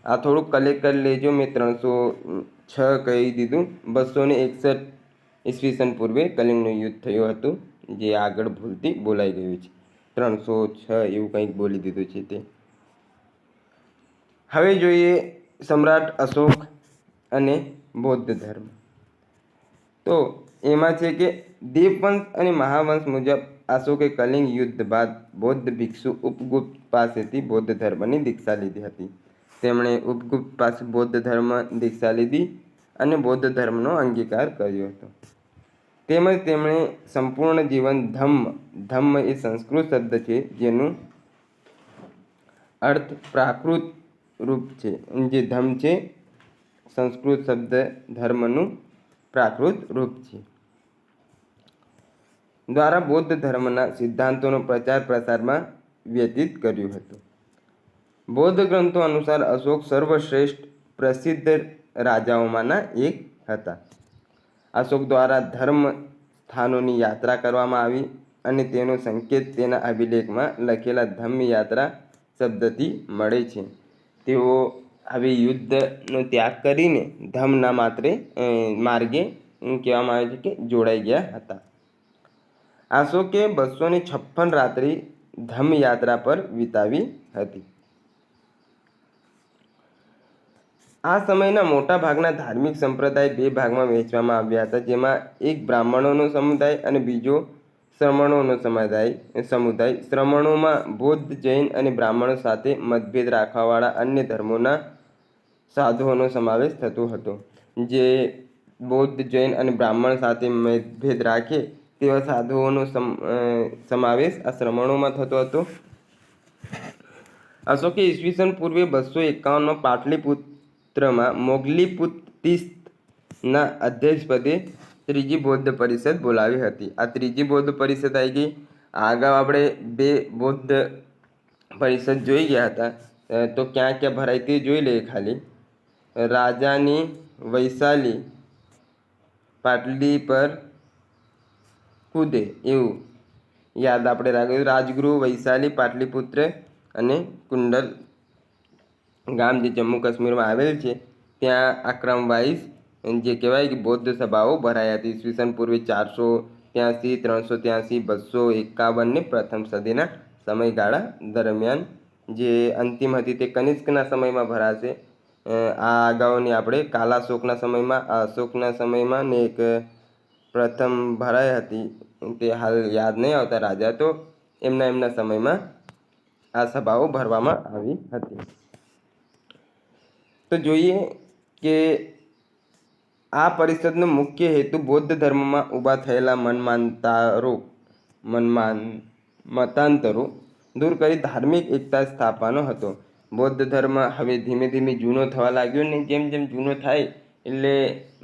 આ થોડુંક કલેક્ટ કરી લેજો. મેં 306 કહી દીધું. 261 ઈસવીસન પૂર્વે કલિંગનું યુદ્ધ થયું હતું, જે આગળ ભૂલથી બોલાઈ ગયું છે. 306 એવું કંઈક બોલી દીધું છે તે. હવે જોઈએ સમ્રાટ અશોક અને બૌદ્ધ ધર્મ. તો એમાં છે કે દીપવંશ અને મહાવંશ મુજબ અશોકે કલિંગ યુદ્ધ બાદ બૌદ્ધ ભિક્ષુ ઉપગુપ્ત પાસેથી બૌદ્ધ ધર્મની દીક્ષા લીધી હતી. તેમણે ઉપગુપ્ત પાસે બૌદ્ધ ધર્મ દીક્ષા લીધી અને બૌદ્ધ ધર્મનો અંગીકાર કર્યો હતો. તેમજ તેમણે સંપૂર્ણ જીવન ધમ્મ એ સંસ્કૃત શબ્દ છે જેનું અર્થ પ્રાકૃત રૂપ છે. જે ધમ્મ છે સંસ્કૃત શબ્દ ધર્મનું પ્રાકૃત રૂપ છે, દ્વારા બૌદ્ધ ધર્મના સિદ્ધાંતોનો પ્રચાર પ્રસારમાં વ્યતીત કર્યું હતું. બૌદ્ધ ગ્રંથો અનુસાર અશોક સર્વશ્રેષ્ઠ પ્રસિદ્ધ રાજાઓમાંના એક હતા. અશોક દ્વારા ધર્મ સ્થાનોની યાત્રા કરવામાં આવી અને તેનો સંકેત તેના અભિલેખમાં લખેલા ધમ્મ યાત્રા શબ્દથી મળે છે. તેઓ હવે યુદ્ધનો ત્યાગ કરીને ધમ્મના માર્ગે કહેવામાં આવે છે કે જોડાઈ ગયા હતા. અશોકે 256 રાત્રિ ધમ્મ યાત્રા પર વિતાવી હતી. આ સમયના મોટા ભાગના ધાર્મિક સંપ્રદાય 2 ભાગમાં વહેંચવામાં આવ્યા હતા, જેમાં એક બ્રાહ્મણોનો સમુદાય અને બીજો શ્રમણોનો સમુદાય. શ્રમણોમાં બૌદ્ધ, જૈન અને બ્રાહ્મણો સાથે મતભેદ રાખવાવાળા અન્ય ધર્મોના સાધુઓનો સમાવેશ થતો હતો. જે બૌદ્ધ, જૈન અને બ્રાહ્મણ સાથે મતભેદ રાખે તેવા સાધુઓનો સમાવેશ આ શ્રમણોમાં થતો હતો. અશોકે ઈસવીસન પૂર્વે 251માં પાટલીપુત્રમાં મોગલીપુત્તિસ્તના અધ્યક્ષપદે ત્રીજી બૌદ્ધ પરિષદ બોલાવી હતી. આ ત્રીજી બૌદ્ધ પરિષદ આવી ગઈ. અગાઉ આપણે 2 બૌદ્ધ પરિષદ જોઈ ગયા હતા. તો ક્યાં ક્યાં ભરાય તે જોઈ લઈએ. ખાલી રાજાની વૈશાલી પાટલી પર કૂદે એવું યાદ આપણે રાખ્યું. રાજગૃહ વૈશાલી પાટલીપુત્ર અને કુંડલ ગામ જે જમ્મુ કાશ્મીરમાં આવેલ છે ત્યાં આ ક્રમ વાઇઝ જે કહેવાય કે બૌદ્ધ સભાઓ ભરાઈ હતી. ઈસવીસન પૂર્વે 483, 383, 251 ને પ્રથમ સદીના સમયગાળા દરમિયાન. જે અંતિમ હતી તે કનિષ્કના સમયમાં ભરાશે. આ અગાઉની આપણે કાલાશોકના સમયમાં, અશોકના સમયમાં ને એક પ્રથમ ભરાઈ હતી તે હાલ યાદ નહીં આવતા રાજા. તો એમના સમયમાં આ સભાઓ ભરવામાં આવી હતી. તો જોઈએ કે આ પરિષદનો મુખ્ય હેતુ બૌદ્ધ ધર્મમાં ઊભા થયેલા મતાંતરો દૂર કરી ધાર્મિક એકતા સ્થાપવાનો હતો. બૌદ્ધ ધર્મ હવે ધીમે ધીમે જૂનો થવા લાગ્યો ને જેમ જેમ જૂનો થાય એટલે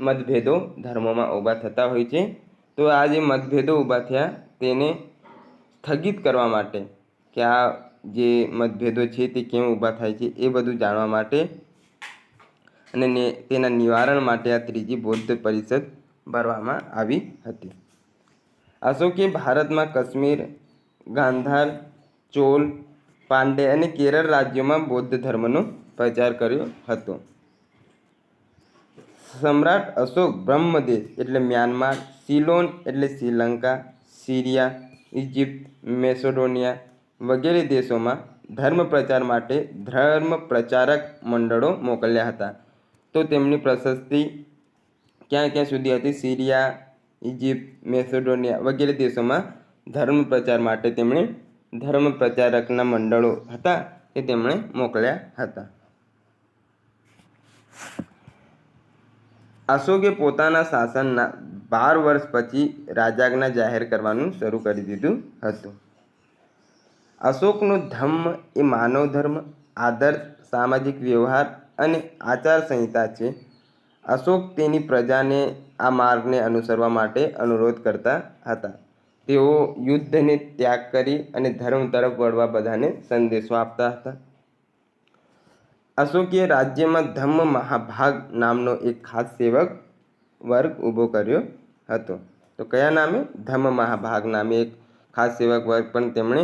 મતભેદો ધર્મોમાં ઊભા થતા હોય છે. તો આ જે મતભેદો ઊભા થયા તેને સ્થગિત કરવા માટે કે આ જે મતભેદો છે તે કેમ ઊભા થાય છે એ બધું જાણવા માટે અને તેના નિવારણ માટે આ ત્રીજી બૌદ્ધ પરિષદ ભરવામાં આવી હતી. અશોકે ભારતમાં કાશ્મીર, ગાંધાર, ચોલ, પાંડ્ય અને કેરળ રાજ્યોમાં બૌદ્ધ ધર્મનો પ્રચાર કર્યો હતો. સમ્રાટ અશોક બ્રહ્મદેશ એટલે મ્યાનમાર, સિલોન એટલે શ્રીલંકા, સિરિયા, ઇજિપ્ત, મેસેડોનિયા વગેરે દેશોમાં ધર્મ પ્રચાર માટે ધર્મ પ્રચારક મંડળો મોકલ્યા હતા. તો તેમની પ્રશસ્તિ ક્યાં ક્યાં સુધી હતી? સિરિયા, ઇજિપ્ત, મેસેડોનિયા વગેરે દેશોમાં ધર્મ પ્રચાર માટે તેમણે ધર્મ પ્રચારકના મંડળો હતા એ તેમણે મોકલ્યા હતા. અશોકે પોતાના શાસનના 12 વર્ષ પછી રાજાજ્ઞા જાહેર કરવાનું શરૂ કરી દીધું હતું. અશોકનો ધમ્મ એ માનવ ધર્મ, આદર્શ, સામાજિક વ્યવહાર અને આચાર સંહિતા છે. અશોક તેની પ્રજાને આ માર્ગને અનુસરવા માટે અનુરોધ કરતા હતા. તેઓ યુદ્ધને ત્યાગ કરી અને ધર્મ તરફ વળવા બધાને સંદેશો આપતા હતા. અશોકે રાજ્યમાં ધમ્મ મહાભાગ નામનો એક ખાસ સેવક વર્ગ ઊભો કર્યો હતો. તો કયા નામે? ધમ્મ મહાભાગ નામે એક ખાસ સેવક વર્ગ પણ તેમણે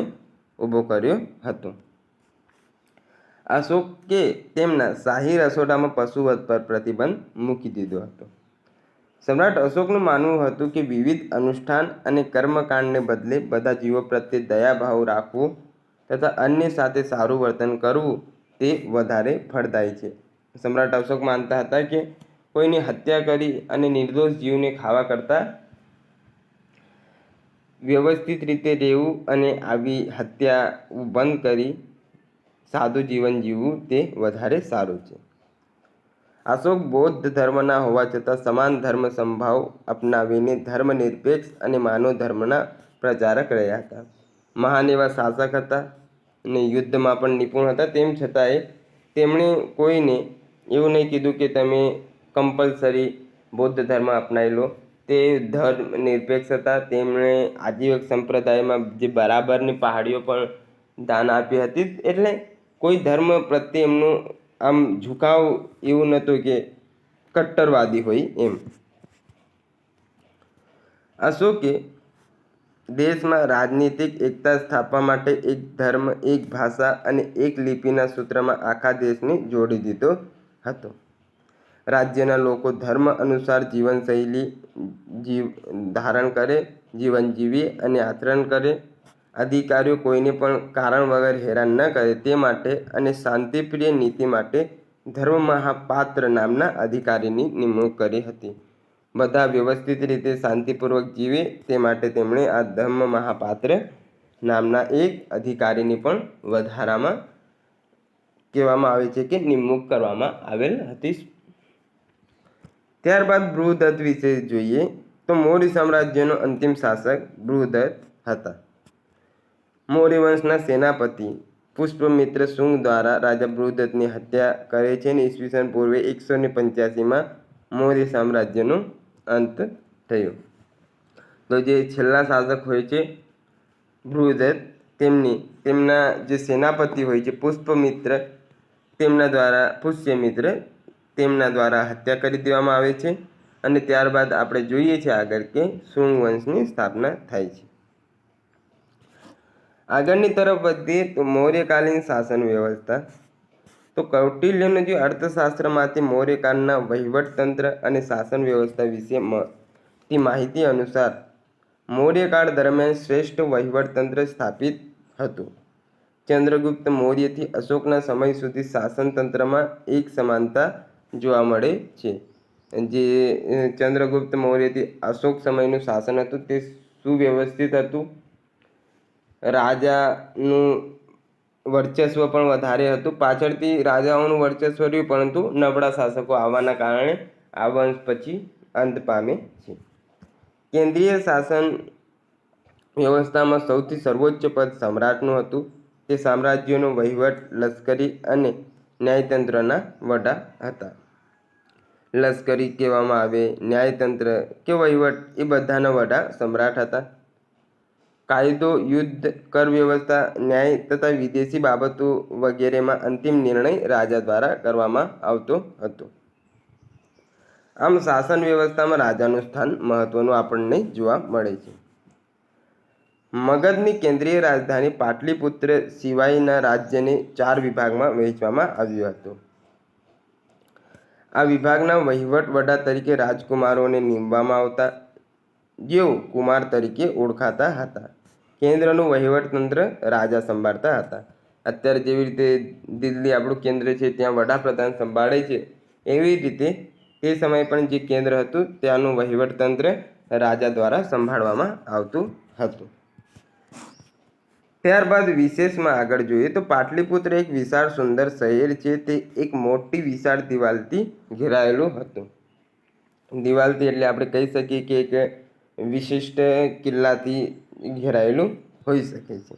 ઊભો કર્યો હતો. અશોકે તેમના શાહી રસોડામાં પશુવધ પર પ્રતિબંધ મૂકી દીધો હતો. સમ્રાટ અશોકનું માનવું હતું કે વિવિધ અનુષ્ઠાન અને કર્મકાંડને બદલે બધા જીવો પ્રત્યે દયાભાવ રાખવો તથા અન્ય સાથે સારું વર્તન કરવું તે વધારે ફળદાયી છે. સમ્રાટ અશોક માનતા હતા કે કોઈની હત્યા કરી અને નિર્દોષ જીવને ખાવા કરતાં વ્યવસ્થિત રીતે રહેવું અને આવી હત્યા બંધ કરી સાદું જીવન જીવવું તે વધારે સારું છે. અશોક બૌદ્ધ ધર્મના હોવા છતાં સમાન ધર્મ સંભાવ અપનાવીને ધર્મનિરપેક્ષ અને માનવ ધર્મના પ્રચારક રહ્યા હતા. મહાન એવા શાસક હતા અને યુદ્ધમાં પણ નિપુણ હતા. તેમ છતાંય તેમણે કોઈને એવું નહીં કીધું કે તમે કમ્પલસરી બૌદ્ધ ધર્મ અપનાવી લો. તે ધર્મ નિરપેક્ષ હતા. તેમણે આજીવક સંપ્રદાયમાં જે બરાબરની પહાડીઓ પણ દાન આપી હતી. એટલે કોઈ ધર્મ પ્રત્યે એમનું આમ ઝુકાવ એવું નહોતું કે કટ્ટરવાદી હોય એમ. અશોકે દેશમાં રાજનીતિક એકતા સ્થાપવા માટે એક ધર્મ, એક ભાષા અને એક લિપિના સૂત્રમાં આખા દેશને જોડી દીધો હતો. રાજ્યના લોકો ધર્મ અનુસાર જીવનશૈલી ધારણ કરે, જીવન જીવે અને આચરણ કરે. અધિકારીઓ કોઈને પણ કારણ વગર હેરાન ન કરે તે માટે અને શાંતિપ્રિય નીતિ માટે ધર્મ મહાપાત્ર નામના અધિકારીની નિમણૂક કરી હતી. બધા વ્યવસ્થિત રીતે શાંતિપૂર્વક જીવે તે માટે તેમણે આ ધર્મ મહાપાત્ર નામના એક અધિકારીની પણ વધારામાં કહેવામાં આવે છે કે નિમણૂક કરવામાં આવેલ હતી. ત્યારબાદ બૃહદત્ત વિશે જોઈએ તો મૌર્ય સામ્રાજ્યનો અંતિમ શાસક બૃહદત્ત હતા. મૌર્ય વંશના સેનાપતિ પુષ્પમિત્ર શુંગ દ્વારા રાજા બૃહદત્તની હત્યા કરે છે અને ઈસવીસન પૂર્વે 185માં મૌર્ય સામ્રાજ્યનો અંત થયો. તો જે છેલ્લા શાસક હોય છે બૃહદત્ત, તેમના જે સેનાપતિ હોય છે પુષ્પમિત્ર તેમના દ્વારા હત્યા કરી દેવામાં આવે છે. અને ત્યારબાદ આપણે જોઈએ છીએ આગળ કે શુંગ વંશની સ્થાપના થાય છે. આગળની તરફ વધીએ તો મૌર્યકાલીન શાસન વ્યવસ્થા. તો કૌટિલ્યનો જે અર્થશાસ્ત્રમાંથી મૌર્યકાળના વહીવટતંત્ર અને શાસન વ્યવસ્થા વિશેની માહિતી અનુસાર મૌર્યકાળ દરમિયાન શ્રેષ્ઠ વહીવટતંત્ર સ્થાપિત હતું. ચંદ્રગુપ્ત મૌર્યથી અશોકના સમય સુધી શાસનતંત્રમાં એક સમાનતા જોવા મળે છે. જે ચંદ્રગુપ્ત મૌર્યથી અશોક સમયનું શાસન હતું તે સુવ્યવસ્થિત હતું. રાજાનું વર્ચસ્વ પણ વધારે હતું. પાછળથી રાજાઓનું વર્ચસ્વ રહ્યું પરંતુ નબળા શાસકો આવવાના કારણે આ વંશ પછી અંત પામે છે. કેન્દ્રીય શાસન વ્યવસ્થામાં સૌથી સર્વોચ્ચ પદ સમ્રાટનું હતું. તે સામ્રાજ્યનો વહીવટ, લશ્કરી અને ન્યાયતંત્રના વડા હતા. લશ્કરી કહેવામાં આવે, ન્યાયતંત્ર કે વહીવટ એ બધાના વડા સમ્રાટ હતા. કાયદો, યુદ્ધ, કર વ્યવસ્થા, ન્યાય તથા વિદેશી બાબતો વગેરેમાં અંતિમ નિર્ણય રાજા દ્વારા કરવામાં આવતો હતો. આમ શાસન વ્યવસ્થામાં રાજાનું સ્થાન મહત્વનું આપણને જોવા મળે છે. મગધની કેન્દ્રીય રાજધાની પાટલીપુત્ર સિવાયના રાજ્યને 4 વિભાગમાં વહેંચવામાં આવ્યું હતું. આ વિભાગના વહીવટ વડા તરીકે રાજકુમારોને નીમવામાં આવતા, જેઓ કુમાર તરીકે ઓળખાતા હતા. કેન્દ્રનું વહીવટતંત્ર રાજા સંભાળતા હતા. અત્યારે જેવી રીતે દિલ્હી આપણું કેન્દ્ર છે ત્યાં વડાપ્રધાન સંભાળે છે, એવી રીતે તે સમયે પણ જે કેન્દ્ર હતું ત્યાંનું વહીવટતંત્ર રાજા દ્વારા સંભાળવામાં આવતું હતું. ત્યારબાદ વિશેષમાં આગળ જોઈએ તો પાટલીપુત્ર એક વિશાળ સુંદર શહેર છે. તે એક મોટી વિશાળ દિવાલથી ઘેરાયેલું હતું. દિવાલથી એટલે આપણે કહી શકીએ કે એક વિશિષ્ટ કિલ્લાથી ઘેરાયેલું હોઈ શકે છે.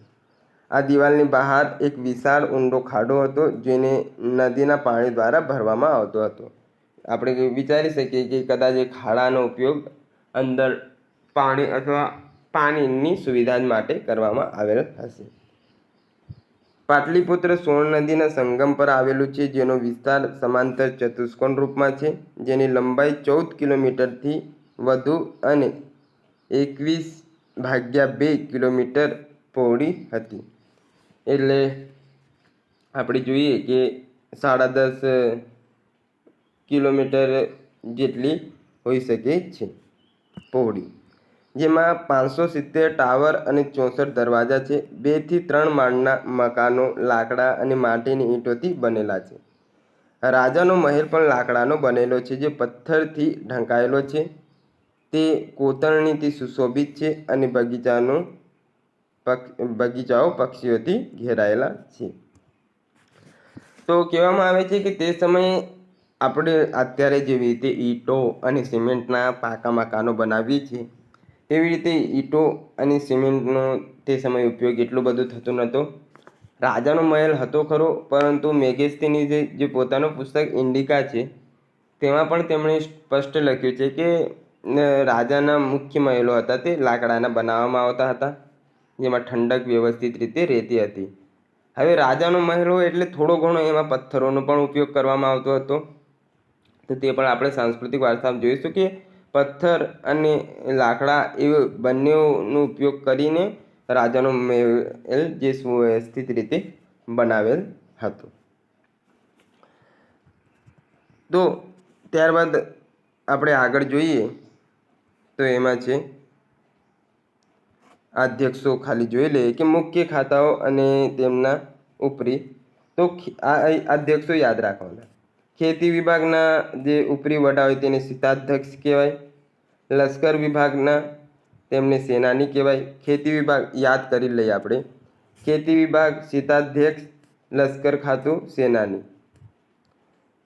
આ દિવાલની બહાર એક વિશાળ ઊંડો ખાડો હતો જેને નદીના પાણી દ્વારા ભરવામાં આવતો હતો. આપણે વિચારી શકીએ કે કદાચ એ ખાડાનો ઉપયોગ અંદર પાણી અથવા પાણીની સુવિધા માટે કરવામાં આવેલ હશે. પાટલીપુત્ર સોણ નદીના સંગમ પર આવેલું છે, જેનો વિસ્તાર સમાંતર ચતુષ્કોણ રૂપમાં છે, જેની લંબાઈ 14 કિલોમીટરથી વધુ અને 21/2 કિલોમીટર પહોળી હતી. એટલે આપણે જોઈએ કે 10.5 કિલોમીટર જેટલી હોઈ શકે છે પહોળી, જેમાં 570 ટાવર અને 64 દરવાજા છે. 2 થી 3 માળના મકાનો લાકડા અને માટીની ઈંટોથી બનેલા છે. રાજાનો મહેલ પણ લાકડાનો બનેલો છે, જે પથ્થરથી ઢંકાયેલો છે. તે કોતરણીથી સુશોભિત છે અને બગીચાઓ પક્ષીઓથી ઘેરાયેલા છે. તો કહેવામાં આવે છે કે તે સમયે આપણે અત્યારે જેવી રીતે ઈંટો અને સિમેન્ટના પાકા મકાનો બનાવીએ છીએ, તેવી રીતે ઈંટો અને સિમેન્ટનો તે સમયે ઉપયોગ એટલું બધું થતું નહોતું. રાજાનો મહેલ હતો ખરો, પરંતુ મેગેસ્તીની જે પોતાનું પુસ્તક ઇન્ડિકા છે તેમાં પણ તેમણે સ્પષ્ટ લખ્યું છે કે રાજાના મુખ્ય મહેલો હતા તે લાકડાના બનાવવામાં આવતા હતા, જેમાં ઠંડક વ્યવસ્થિત રીતે રહેતી હતી. હવે રાજાનો મહેલ હોય એટલે થોડો ઘણો એમાં પથ્થરોનો પણ ઉપયોગ કરવામાં આવતો હતો. તો તે પણ આપણે સાંસ્કૃતિક વારસામાં જોઈશું કે પથ્થર અને લાકડા એ બંનેનો ઉપયોગ કરીને રાજાનો મહેલ જે સુવ્યવસ્થિત રીતે બનાવેલ હતો. તો ત્યારબાદ આપણે આગળ જોઈએ તો એમાં છે અધ્યક્ષો. ખાલી જોઈ લઈએ કે મુખ્ય ખાતાઓ અને તેમના ઉપરી. તો આ અધ્યક્ષો યાદ રાખવાના. ખેતી વિભાગના જે ઉપરી વડા હોય તેને શીતાધ્યક્ષ કહેવાય. લશ્કર વિભાગના તેમને સેનાની કહેવાય. ખેતી વિભાગ યાદ કરી લઈએ આપણે. ખેતી વિભાગ શીતાધ્યક્ષ, લશ્કર ખાતું સેનાની.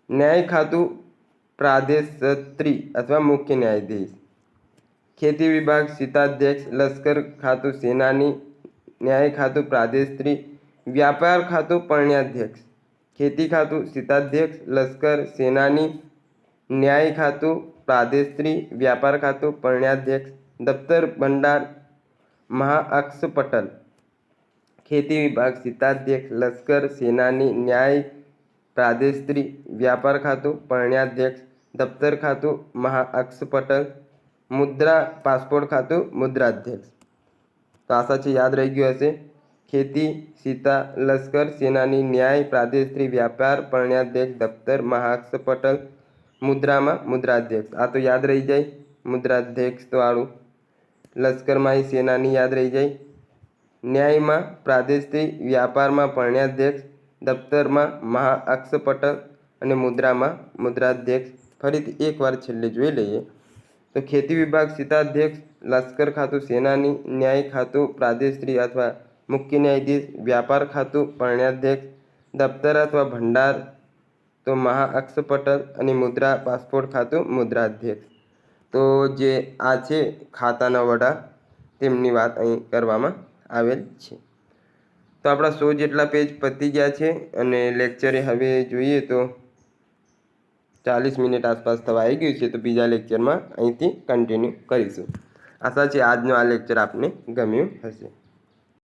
ન્યાય ખાતું પ્રાદેશત્રી અથવા મુખ્ય ન્યાયાધીશ. ખેતી વિભાગ શીતાધ્યક્ષ, લશ્કર ખાતું સેનાની, ન્યાય ખાતું પ્રાદેશત્રી, વ્યાપાર ખાતું પરણ્યાધ્યક્ષ. ખેતી ખાતું શીતાધ્યક્ષ, લશ્કર સેનાની, ન્યાય ખાતું પ્રાદેશત્રી, વ્યાપાર ખાતું પરણ્યાધ્યક્ષ. દફતર ભંડાર મહાઅક્ષપટલ. ખેતી વિભાગ શીતાધ્યક્ષ, લશ્કર સેનાની, ન્યાય પ્રાદેશત્રી, વ્યાપાર ખાતું પરણ્યાધ્યક્ષ. દફતર ખાતું મહાઅક્ષપટલ. મુદ્રા પાસપોર્ટ ખાતું મુદ્રાધ્યક્ષ. તો આશા છે યાદ રહી ગયું હશે. ખેતી સીતા, લશ્કર સેનાની, ન્યાય પ્રાદેશત્રી, વ્યાપાર પરણ્યાધ્યક્ષ, દફતર મહાઅક્ષપટલ, મુદ્રામાં મુદ્રાધ્યક્ષ. આ તો યાદ રહી જાય, મુદ્રાધ્યક્ષ તો આળું. લશ્કરમાં સેનાની યાદ રહી જાય. ન્યાયમાં પ્રાદેશત્રી, વ્યાપારમાં પરણ્યાધ્યક્ષ, દફતરમાં મહાઅક્ષપટલ અને મુદ્રામાં મુદ્રાધ્યક્ષ. ફરીથી એકવાર છેલ્લે જોઈ લઈએ તો ખેતી વિભાગ શીતાધ્યક્ષ, લશ્કર ખાતું સેનાની, ન્યાય ખાતું પ્રાદેશત્રી અથવા મુખ્ય ન્યાયાધીશ, વ્યાપાર ખાતું પરણ્યાધ્યક્ષ, દફતર અથવા ભંડાર તો મહાઅક્ષપટલ અને મુદ્રા પાસપોર્ટ ખાતું મુદ્રાધ્યક્ષ. તો જે આ છે ખાતાના વડા તેમની વાત અહીં કરવામાં આવેલ છે. તો આપણા 100 જેટલા પેજ પતી ગયા છે અને લેક્ચરે હવે જોઈએ તો 40 મિનિટ આસપાસ થવા આવી ગયું છે. તો બીજા લેક્ચરમાં અહીંથી કન્ટિન્યુ કરીશું. આશા છે આજનો આ લેક્ચર આપને ગમ્યું હશે.